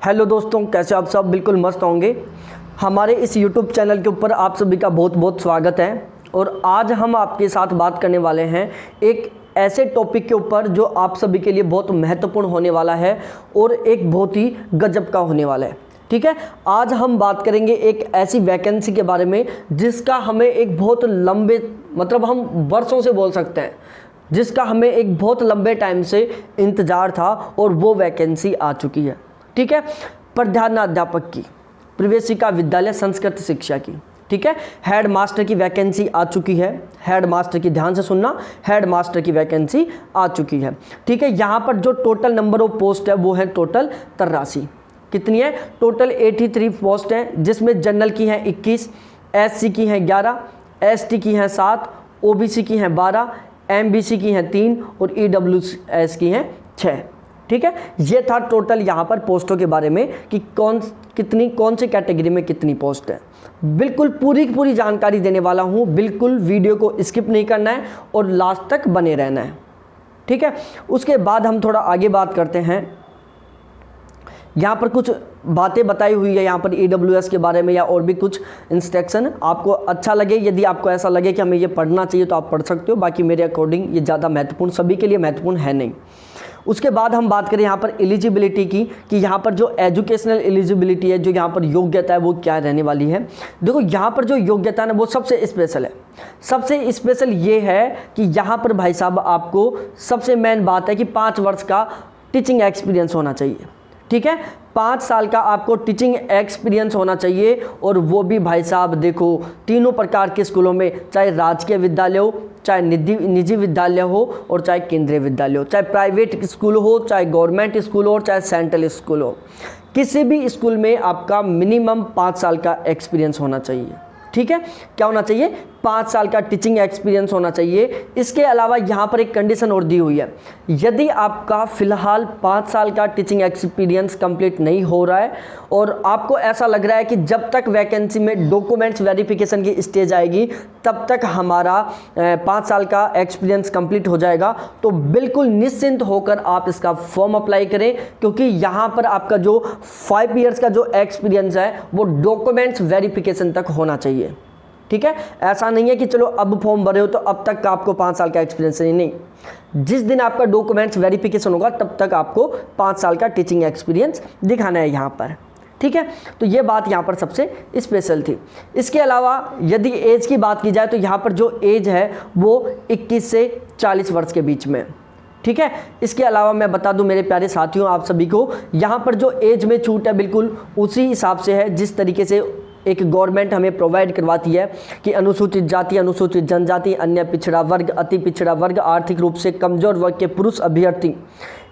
Hello दोस्तों, कैसे आप सब? बिल्कुल मस्त होंगे। हमारे इस यूट्यूब चैनल के ऊपर आप सभी का बहुत बहुत स्वागत है। और आज हम आपके साथ बात करने वाले हैं एक ऐसे टॉपिक के ऊपर जो आप सभी के लिए बहुत महत्वपूर्ण होने वाला है और एक बहुत ही गजब का होने वाला है। ठीक है, आज हम बात करेंगे एक ऐसी वैकेंसी के बारे में जिसका हमें एक बहुत लंबे हम वर्षों से बोल सकते हैं, जिसका हमें एक बहुत लंबे टाइम से इंतज़ार था और वो वैकेंसी आ चुकी है। ठीक है, प्रधानाध्यापक की, प्रवेशिका विद्यालय संस्कृत शिक्षा की। ठीक है, हेड मास्टर की वैकेंसी आ चुकी है। हेड मास्टर की, ध्यान से सुनना, हेड मास्टर की वैकेंसी आ चुकी है। ठीक है, यहाँ पर जो टोटल नंबर ऑफ पोस्ट है वो है टोटल 83। कितनी है? टोटल 83 पोस्ट हैं, जिसमें जनरल की हैं 21, एससी की हैं 11, एसटी की हैं 7, ओबीसी की हैं 12, एमबीसी की हैं 3 और ईडब्ल्यूएस की हैं 6। ठीक है, ये था टोटल यहाँ पर पोस्टों के बारे में कि कौन सी कैटेगरी में कितनी पोस्ट है। बिल्कुल पूरी की पूरी जानकारी देने वाला हूँ, बिल्कुल वीडियो को स्किप नहीं करना है और लास्ट तक बने रहना है। ठीक है, उसके बाद हम थोड़ा आगे बात करते हैं। यहाँ पर कुछ बातें बताई हुई है यहाँ पर ईडब्ल्यूएस के बारे में या और भी कुछ इंस्ट्रक्शन। आपको अच्छा लगे, यदि आपको ऐसा लगे कि हमें ये पढ़ना चाहिए तो आप पढ़ सकते हो, बाकी मेरे अकॉर्डिंग ये ज़्यादा महत्वपूर्ण सभी के लिए महत्वपूर्ण है नहीं। उसके बाद हम बात करें यहाँ पर एलिजिबिलिटी की, कि यहाँ पर जो एजुकेशनल एलिजिबिलिटी है, जो यहाँ पर योग्यता है वो क्या रहने वाली है। देखो, यहाँ पर जो योग्यता है ना वो सबसे स्पेशल है। सबसे स्पेशल ये है कि यहाँ पर भाई साहब आपको सबसे मेन बात है कि 5 वर्ष का टीचिंग एक्सपीरियंस होना चाहिए। ठीक है, 5 साल का आपको टीचिंग एक्सपीरियंस होना चाहिए, और वो भी भाई साहब देखो तीनों प्रकार के स्कूलों में, चाहे राजकीय विद्यालय हो, चाहे निजी विद्यालय हो और चाहे केंद्रीय विद्यालय हो, चाहे प्राइवेट स्कूल हो, चाहे गवर्नमेंट स्कूल हो और चाहे सेंट्रल स्कूल हो, किसी भी स्कूल में आपका मिनिमम 5 साल का एक्सपीरियंस होना चाहिए। ठीक है, क्या होना चाहिए? 5 साल का टीचिंग एक्सपीरियंस होना चाहिए। इसके अलावा यहाँ पर एक कंडीशन और दी हुई है, यदि आपका फ़िलहाल 5 साल का टीचिंग एक्सपीरियंस कंप्लीट नहीं हो रहा है और आपको ऐसा लग रहा है कि जब तक वैकेंसी में डॉक्यूमेंट्स वेरिफिकेशन की स्टेज आएगी तब तक हमारा 5 साल का एक्सपीरियंस कंप्लीट हो जाएगा, तो बिल्कुल निश्चिंत होकर आप इसका फॉर्म अप्लाई करें, क्योंकि यहाँ पर आपका जो 5 ईयर्स का जो एक्सपीरियंस है वो डॉक्यूमेंट्स वेरिफिकेशन तक होना चाहिए। ठीक है, ऐसा नहीं है कि चलो अब फॉर्म भरे हो तो अब तक का आपको 5 साल का एक्सपीरियंस नहीं। जिस दिन आपका डॉक्यूमेंट्स वेरिफिकेशन होगा तब तक आपको 5 साल का टीचिंग एक्सपीरियंस दिखाना है यहाँ पर। ठीक है, तो ये बात यहाँ पर सबसे स्पेशल थी। इसके अलावा यदि एज की बात की जाए तो यहाँ पर जो एज है वो 21 से 40 वर्ष के बीच में। ठीक है, इसके अलावा मैं बता दूं मेरे प्यारे साथियों आप सभी को, यहाँ पर जो एज में छूट है बिल्कुल उसी हिसाब से है जिस तरीके से एक गवर्नमेंट हमें प्रोवाइड करवाती है कि अनुसूचित जाति, अनुसूचित जनजाति, अन्य पिछड़ा वर्ग, अति पिछड़ा वर्ग, आर्थिक रूप से कमजोर वर्ग के पुरुष अभ्यर्थी,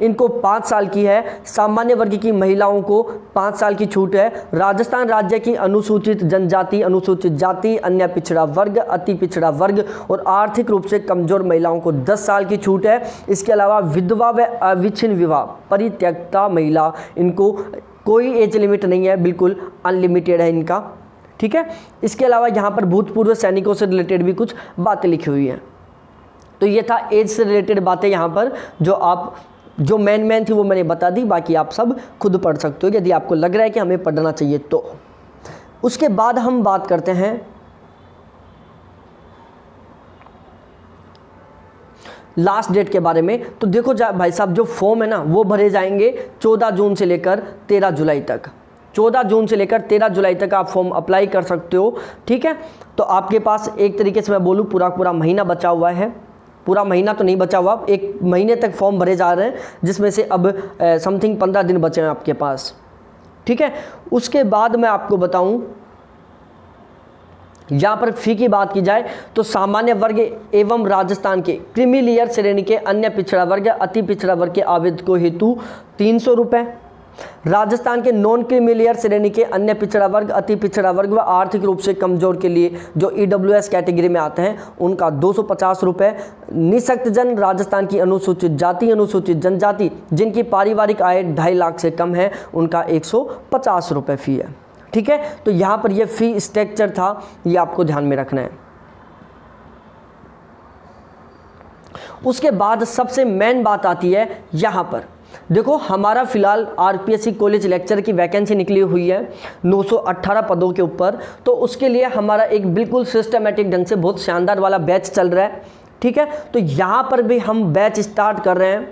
इनको 5 साल की है। सामान्य वर्ग की महिलाओं को 5 साल की छूट है। राजस्थान राज्य की अनुसूचित जनजाति, अनुसूचित जाति, अन्य पिछड़ा वर्ग, अति पिछड़ा वर्ग और आर्थिक रूप से कमजोर महिलाओं को 10 साल की छूट है। इसके अलावा विधवा व अविच्छिन्न विवाह परित्यक्ता महिला, इनको कोई एज लिमिट नहीं है, बिल्कुल अनलिमिटेड है इनका। ठीक है, इसके अलावा यहाँ पर भूतपूर्व सैनिकों से रिलेटेड भी कुछ बातें लिखी हुई हैं। तो ये था एज से रिलेटेड बातें यहाँ पर, जो मेन थी वो मैंने बता दी, बाकी आप सब खुद पढ़ सकते हो यदि आपको लग रहा है कि हमें पढ़ना चाहिए तो। उसके बाद हम बात करते हैं लास्ट डेट के बारे में। तो देखो भाई साहब, जो फॉर्म है ना वो भरे जाएंगे 14 जून से लेकर 13 जुलाई तक। 14 जून से लेकर 13 जुलाई तक आप फॉर्म अप्लाई कर सकते हो। ठीक है, तो आपके पास एक तरीके से मैं बोलूँ पूरा महीना बचा हुआ है। पूरा महीना तो नहीं बचा हुआ, 1 महीने तक फॉर्म भरे जा रहे हैं, जिसमें से अब समथिंग 15 दिन बचे हैं आपके पास। ठीक है, उसके बाद मैं आपको बताऊं, यहाँ पर फी की बात की जाए तो सामान्य वर्ग एवं राजस्थान के क्रीमी लेयर श्रेणी के अन्य पिछड़ा वर्ग, अति पिछड़ा वर्ग के आवेदकों हेतु 300 रुपये। राजस्थान के नॉन क्रीमी लेयर श्रेणी के अन्य पिछड़ा वर्ग, अति पिछड़ा वर्ग व आर्थिक रूप से कमजोर के लिए जो ईडब्ल्यूएस कैटेगरी में आते हैं उनका 250 रुपये। निःशक्त जन राजस्थान की अनुसूचित जाति, अनुसूचित जनजाति जिनकी पारिवारिक आय 2.5 लाख से कम है, उनका 150 रुपये फ़ी है। ठीक है, तो यहाँ पर ये फ़ी स्ट्रक्चर था, ये आपको ध्यान में रखना है। उसके बाद सबसे मेन बात आती है यहाँ पर देखो हमारा फिलहाल आरपीएससी कॉलेज लेक्चर की वैकेंसी निकली हुई है 918 पदों के ऊपर। तो उसके लिए हमारा एक बिल्कुल सिस्टमेटिक ढंग से बहुत शानदार वाला बैच चल रहा है, ठीक है। तो यहाँ पर भी हम बैच स्टार्ट कर रहे हैं।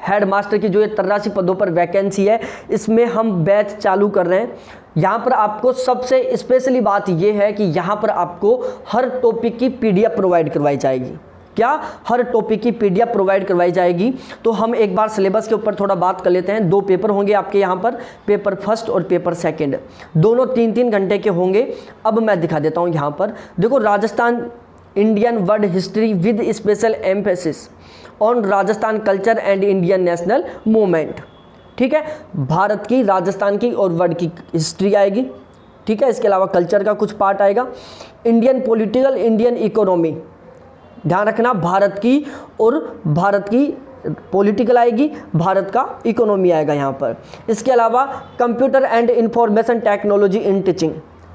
हेड मास्टर की जो ये 83 पदों पर वैकेंसी है, इसमें हम बैच चालू कर रहे हैं। यहाँ पर आपको सबसे स्पेशली बात ये है कि यहाँ पर आपको हर टॉपिक की पीडीएफ प्रोवाइड करवाई जाएगी। क्या? हर टॉपिक की पीडीएफ प्रोवाइड करवाई जाएगी। तो हम एक बार सिलेबस के ऊपर थोड़ा बात कर लेते हैं। 2 पेपर होंगे आपके यहाँ पर, पेपर फर्स्ट और पेपर सेकंड, दोनों 3-3 घंटे के होंगे। अब मैं दिखा देता हूँ यहाँ पर। देखो, Rajasthan Indian world history with special emphasis on Rajasthan culture and Indian national movement, ठीक है। भारत की, राजस्थान की और वर्ल्ड की हिस्ट्री आएगी, ठीक है। इसके अलावा कल्चर का कुछ पार्ट आएगा। इंडियन पॉलिटिकल, इंडियन इकोनॉमी, ध्यान रखना, भारत की और भारत की पॉलिटिकल आएगी, भारत का इकोनॉमी आएगा यहाँ पर। इसके अलावा computer and information technology in teaching,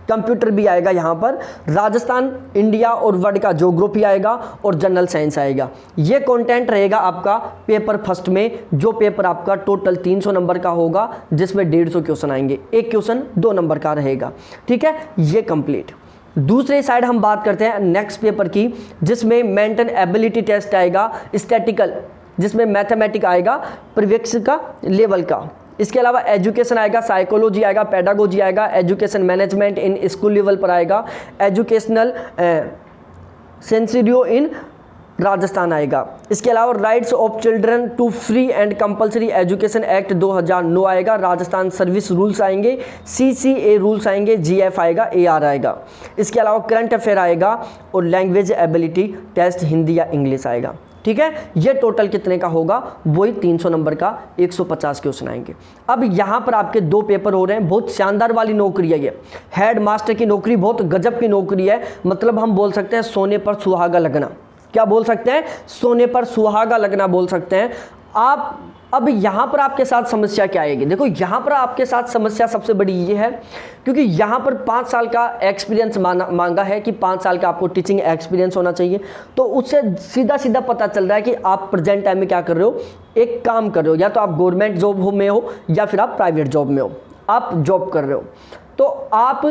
computer भी आएगा यहाँ पर। राजस्थान, इंडिया और वर्ल्ड का ज्योग्राफी आएगा और जनरल साइंस आएगा। ये कंटेंट रहेगा आपका पेपर फर्स्ट में, जो पेपर आपका टोटल 300 नंबर का होगा, जिसमें 150 क्वेश्चन आएंगे। एक क्वेश्चन 2 नंबर का रहेगा, ठीक है। ये कंप्लीट। दूसरे साइड हम बात करते हैं नेक्स्ट पेपर की, जिसमें मेंटल एबिलिटी टेस्ट आएगा, स्टैटिकल, जिसमें मैथमेटिक आएगा, प्रीविक्स का लेवल का। इसके अलावा एजुकेशन आएगा, साइकोलॉजी आएगा, पेडागोजी आएगा, education management in school level पर आएगा, एजुकेशनल सेंसिडियो इन राजस्थान आएगा। इसके अलावा rights of children to free and compulsory education act 2009 आएगा, राजस्थान सर्विस रूल्स आएंगे, CCA रूल्स आएंगे, GF आएगा, AR आएगा। इसके अलावा करंट अफेयर आएगा और लैंग्वेज एबिलिटी टेस्ट हिंदी या इंग्लिश आएगा, ठीक है। ये टोटल कितने का होगा? वही 300 नंबर का 150 क्वेश्चन आएंगे। अब यहाँ पर आपके 2 पेपर हो रहे हैं। बहुत शानदार वाली नौकरी है ये, हेड मास्टर की नौकरी, बहुत गजब की नौकरी है। मतलब हम बोल सकते हैं सोने पर सुहागा लगना। क्या बोल सकते हैं? सोने पर सुहागा लगना बोल सकते हैं आप। अब यहाँ पर आपके साथ समस्या क्या आएगी? देखो, यहाँ पर आपके साथ समस्या सबसे बड़ी ये है, क्योंकि यहाँ पर 5 साल का एक्सपीरियंस मांगा है कि 5 साल का आपको टीचिंग एक्सपीरियंस होना चाहिए। तो उससे सीधा सीधा पता चल रहा है कि आप प्रेजेंट टाइम में क्या कर रहे हो, एक काम कर रहे हो, या तो आप गवर्नमेंट जॉब में हो या फिर आप प्राइवेट जॉब में हो, आप जॉब कर रहे हो। तो आप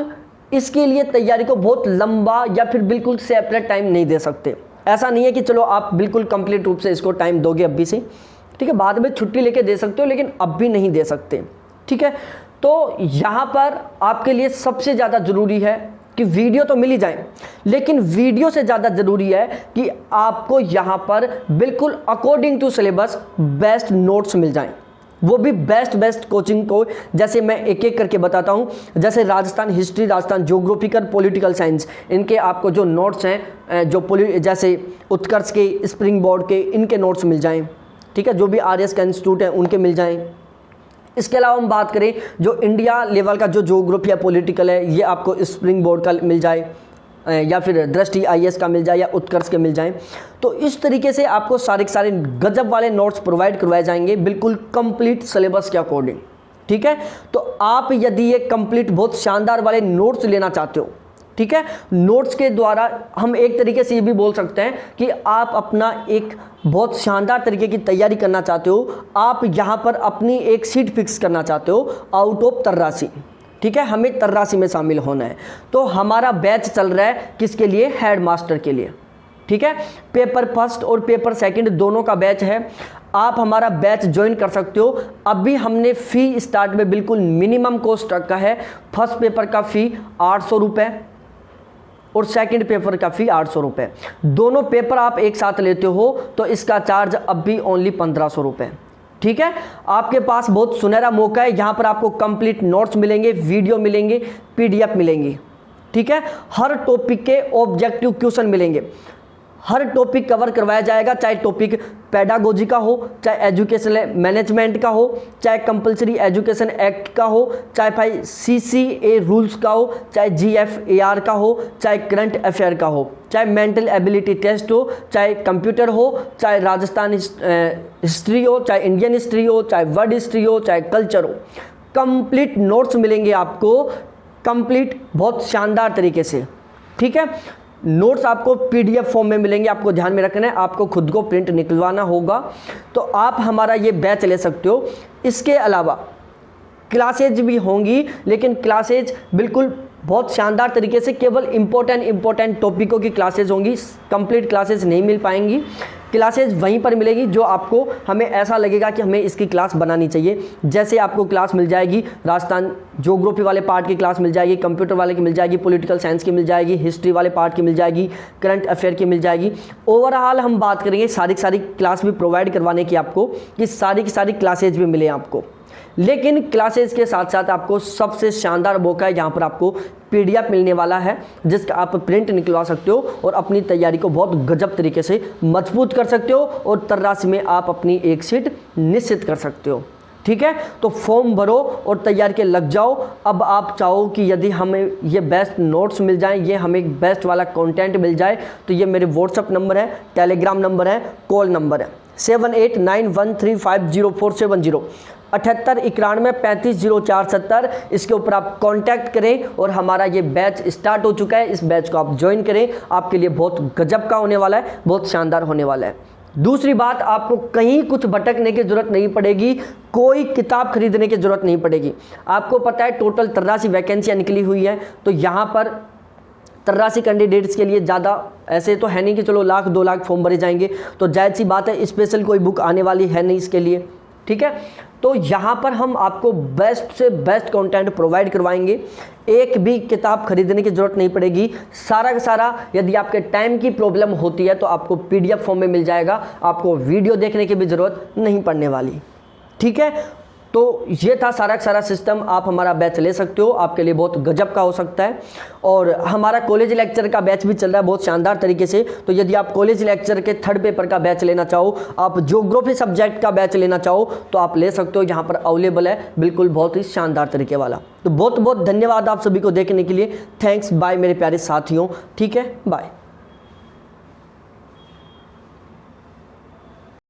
इसके लिए तैयारी को बहुत लंबा या फिर बिल्कुल सेपरेट टाइम नहीं दे सकते। ऐसा नहीं है कि चलो आप बिल्कुल कंप्लीट रूप से इसको टाइम दोगे अभी से, ठीक है। बाद में छुट्टी लेके दे सकते हो, लेकिन अब भी नहीं दे सकते, ठीक है। तो यहाँ पर आपके लिए सबसे ज़्यादा ज़रूरी है कि वीडियो तो मिल ही जाए, लेकिन वीडियो से ज़्यादा ज़रूरी है कि आपको यहाँ पर बिल्कुल according to syllabus best notes मिल जाएं, वो भी बेस्ट कोचिंग को। जैसे मैं एक एक करके बताता हूँ, जैसे Rajasthan history, Rajasthan geographical, political science, इनके आपको जो नोट्स हैं, जो जैसे उत्कर्ष के, स्प्रिंग बोर्ड के, इनके नोट्स मिल जाएं, ठीक है। जो भी RS का इंस्टीट्यूट है उनके मिल जाएं। इसके अलावा हम बात करें जो इंडिया लेवल का जो ज्योग्राफी या पॉलिटिकल है, ये आपको स्प्रिंग बोर्ड का मिल जाए, या फिर दृष्टि IAS का मिल जाए, या उत्कर्ष के मिल जाएं। तो इस तरीके से आपको सारे के सारे गजब वाले नोट्स प्रोवाइड करवाए जाएंगे, बिल्कुल कंप्लीट सिलेबस के अकॉर्डिंग, ठीक है। तो आप यदि ये कंप्लीट बहुत शानदार वाले नोट्स लेना चाहते हो, ठीक है, नोट्स के द्वारा हम एक तरीके से ये भी बोल सकते हैं कि आप अपना एक बहुत शानदार तरीके की तैयारी करना चाहते हो, आप यहाँ पर अपनी एक सीट फिक्स करना चाहते हो आउट ऑफ 83, ठीक है। हमें 83 में शामिल होना है। तो हमारा बैच चल रहा है किसके लिए? हेड मास्टर के लिए, ठीक है। पेपर फर्स्ट और पेपर सेकंड दोनों का बैच है। आप हमारा बैच ज्वाइन कर सकते हो। अभी हमने फ़ी स्टार्ट में बिल्कुल मिनिमम कॉस्ट रखा है। फर्स्ट पेपर का फ़ी 800 रुपये और सेकंड पेपर का फ़ी 800 रुपये। दोनों पेपर आप एक साथ लेते हो तो इसका चार्ज अब भी ओनली 1500 रुपये, ठीक है। आपके पास बहुत सुनहरा मौका है। यहाँ पर आपको कंप्लीट नोट्स मिलेंगे, वीडियो मिलेंगे, PDF मिलेंगी, ठीक है। हर टॉपिक के ऑब्जेक्टिव क्वेश्चन मिलेंगे, हर टॉपिक कवर करवाया जाएगा, चाहे टॉपिक पेडागोजी का हो, चाहे एजुकेशन मैनेजमेंट का हो, चाहे कंपलसरी एजुकेशन एक्ट का हो, चाहे भाई CCA रूल्स का हो, चाहे GF AR का हो, चाहे करंट अफेयर का हो, चाहे मेंटल एबिलिटी टेस्ट हो, चाहे कंप्यूटर हो, चाहे राजस्थान हिस्ट्री हो, चाहे इंडियन हिस्ट्री हो, चाहे वर्ल्ड हिस्ट्री हो, चाहे कल्चर हो। कंप्लीट नोट्स मिलेंगे आपको, कंप्लीट बहुत शानदार तरीके से, ठीक है। नोट्स आपको पीडीएफ फॉर्म में मिलेंगे, आपको ध्यान में रखना है, आपको खुद को प्रिंट निकलवाना होगा, तो आप हमारा ये बैच ले सकते हो। इसके अलावा क्लासेज भी होंगी, लेकिन क्लासेज बिल्कुल बहुत शानदार तरीके से केवल इंपॉर्टेंट टॉपिकों की क्लासेज होंगी, कंप्लीट क्लासेज नहीं मिल पाएंगी। क्लासेज वहीं पर मिलेगी जो आपको, हमें ऐसा लगेगा कि हमें इसकी क्लास बनानी चाहिए। जैसे आपको क्लास मिल जाएगी, राजस्थान ज्योग्राफी वाले पार्ट की क्लास मिल जाएगी, कंप्यूटर वाले की मिल जाएगी, पॉलिटिकल साइंस की मिल जाएगी, हिस्ट्री वाले पार्ट की मिल जाएगी, करंट अफेयर की मिल जाएगी। ओवरऑल हम बात करेंगे सारी क्लास भी प्रोवाइड करवाने की आपको, कि सारी की सारी क्लासेज भी मिले आपको। लेकिन क्लासेस के साथ साथ आपको सबसे शानदार मौका है, यहाँ पर आपको पीडीएफ मिलने वाला है जिसका आप प्रिंट निकलवा सकते हो और अपनी तैयारी को बहुत गजब तरीके से मजबूत कर सकते हो और तर्रासी में आप अपनी एक सीट निश्चित कर सकते हो। ठीक है, तो फॉर्म भरो और तैयार के लग जाओ। अब आप चाहो कि यदि हमें ये बेस्ट नोट्स मिल जाएं, ये हमें बेस्ट वाला कंटेंट मिल जाए, तो ये मेरे व्हाट्सअप नंबर है, टेलीग्राम नंबर है, कॉल नंबर है 7891350470 7891350470। इसके ऊपर आप कांटेक्ट करें और हमारा ये बैच स्टार्ट हो चुका है। इस बैच को आप ज्वाइन करें, आपके लिए बहुत गजब का होने वाला है, बहुत शानदार होने वाला है। दूसरी बात, आपको कहीं कुछ भटकने की जरूरत नहीं पड़ेगी, कोई किताब खरीदने की जरूरत नहीं पड़ेगी। आपको पता है टोटल 83 वैकेंसियाँ निकली हुई है, तो यहाँ पर 83 कैंडिडेट्स के लिए ज़्यादा ऐसे तो है नहीं कि चलो 1 लाख 2 लाख फॉर्म भरे जाएंगे, तो जायज़ सी बात है स्पेशल कोई बुक आने वाली है नहीं इसके लिए। ठीक है, तो यहाँ पर हम आपको बेस्ट से बेस्ट कंटेंट प्रोवाइड करवाएंगे, एक भी किताब खरीदने की जरूरत नहीं पड़ेगी। सारा का सारा, यदि आपके टाइम की प्रॉब्लम होती है तो आपको पीडीएफ फॉर्म में मिल जाएगा, आपको वीडियो देखने की भी ज़रूरत नहीं पड़ने वाली। ठीक है, तो ये था सारा का सारा सिस्टम। आप हमारा बैच ले सकते हो, आपके लिए बहुत गजब का हो सकता है। और हमारा कॉलेज लेक्चर का बैच भी चल रहा है बहुत शानदार तरीके से। तो यदि आप कॉलेज लेक्चर के 3rd पेपर का बैच लेना चाहो, आप ज्योग्राफी सब्जेक्ट का बैच लेना चाहो, तो आप ले सकते हो, यहाँ पर अवेलेबल है बिल्कुल बहुत ही शानदार तरीके वाला। तो बहुत बहुत धन्यवाद आप सभी को देखने के लिए। थैंक्स, बाय मेरे प्यारे साथियों। ठीक है, बाय।